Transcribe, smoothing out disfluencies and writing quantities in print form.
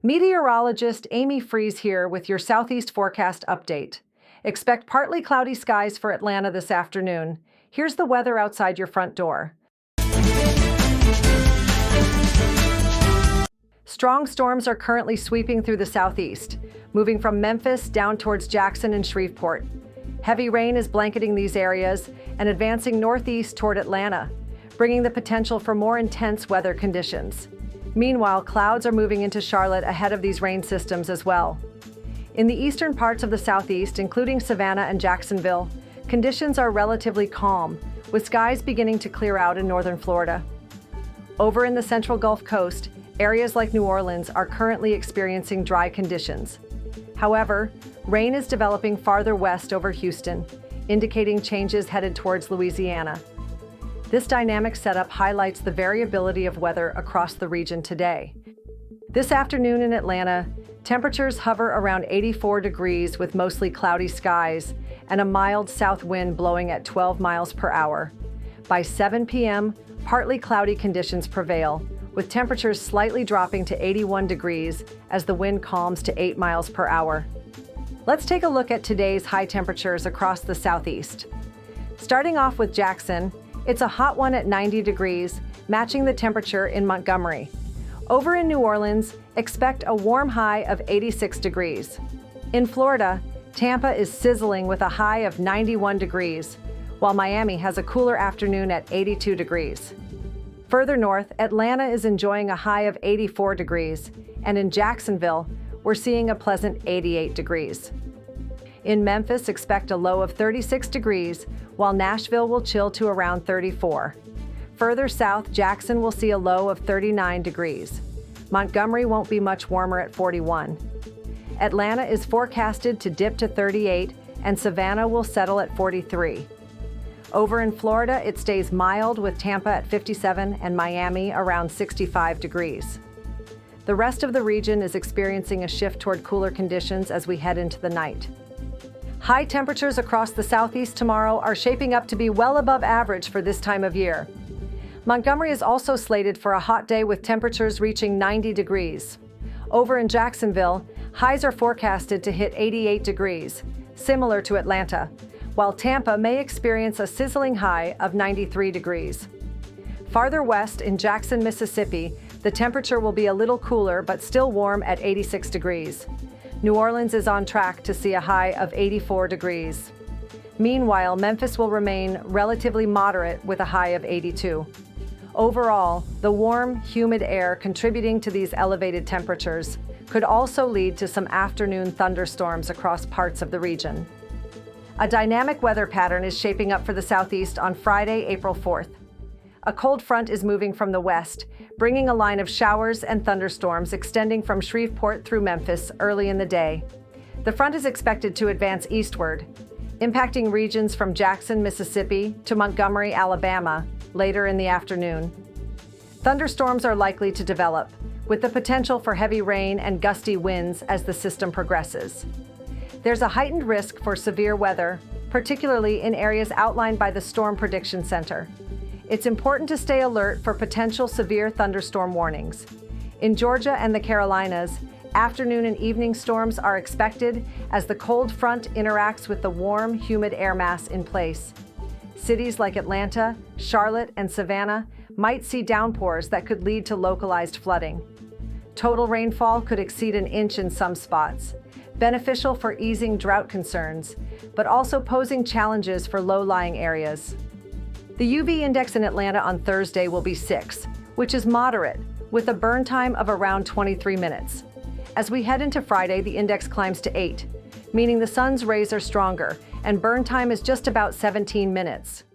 Meteorologist Amy Freeze here with your Southeast forecast update. Expect partly cloudy skies for Atlanta this afternoon. Here's the weather outside your front door. Strong storms are currently sweeping through the southeast, moving from Memphis down towards Jackson and Shreveport. Heavy rain is blanketing these areas and advancing northeast toward Atlanta, bringing the potential for more intense weather conditions. Meanwhile, clouds are moving into Charlotte ahead of these rain systems as well. In the eastern parts of the southeast, including Savannah and Jacksonville, conditions are relatively calm, with skies beginning to clear out in northern Florida. Over in the central Gulf Coast, areas like New Orleans are currently experiencing dry conditions. However, rain is developing farther west over Houston, indicating changes headed towards Louisiana. This dynamic setup highlights the variability of weather across the region today. This afternoon in Atlanta, temperatures hover around 84 degrees with mostly cloudy skies and a mild south wind blowing at 12 miles per hour. By 7 p.m., partly cloudy conditions prevail, with temperatures slightly dropping to 81 degrees as the wind calms to 8 miles per hour. Let's take a look at today's high temperatures across the southeast. Starting off with Jackson, it's a hot one at 90 degrees, matching the temperature in Montgomery. Over in New Orleans, expect a warm high of 86 degrees. In Florida, Tampa is sizzling with a high of 91 degrees, while Miami has a cooler afternoon at 82 degrees. Further north, Atlanta is enjoying a high of 84 degrees, and in Jacksonville, we're seeing a pleasant 88 degrees. In Memphis, expect a low of 36 degrees, while Nashville will chill to around 34. Further south, Jackson will see a low of 39 degrees. Montgomery won't be much warmer at 41. Atlanta is forecasted to dip to 38, and Savannah will settle at 43. Over in Florida, it stays mild with Tampa at 57 and Miami around 65 degrees. The rest of the region is experiencing a shift toward cooler conditions as we head into the night. High temperatures across the southeast tomorrow are shaping up to be well above average for this time of year. Montgomery is also slated for a hot day with temperatures reaching 90 degrees. Over in Jacksonville, highs are forecasted to hit 88 degrees, similar to Atlanta, while Tampa may experience a sizzling high of 93 degrees. Farther west in Jackson, Mississippi, the temperature will be a little cooler but still warm at 86 degrees. New Orleans is on track to see a high of 84 degrees. Meanwhile, Memphis will remain relatively moderate with a high of 82. Overall, the warm, humid air contributing to these elevated temperatures could also lead to some afternoon thunderstorms across parts of the region. A dynamic weather pattern is shaping up for the southeast on Friday, April 4th. A cold front is moving from the west, bringing a line of showers and thunderstorms extending from Shreveport through Memphis early in the day. The front is expected to advance eastward, impacting regions from Jackson, Mississippi to Montgomery, Alabama, later in the afternoon. Thunderstorms are likely to develop, with the potential for heavy rain and gusty winds as the system progresses. There's a heightened risk for severe weather, particularly in areas outlined by the Storm Prediction Center. It's important to stay alert for potential severe thunderstorm warnings. In Georgia and the Carolinas, afternoon and evening storms are expected as the cold front interacts with the warm, humid air mass in place. Cities like Atlanta, Charlotte, and Savannah might see downpours that could lead to localized flooding. Total rainfall could exceed an inch in some spots, beneficial for easing drought concerns, but also posing challenges for low-lying areas. The UV index in Atlanta on Thursday will be 6, which is moderate, with a burn time of around 23 minutes. As we head into Friday, the index climbs to 8, meaning the sun's rays are stronger, and burn time is just about 17 minutes.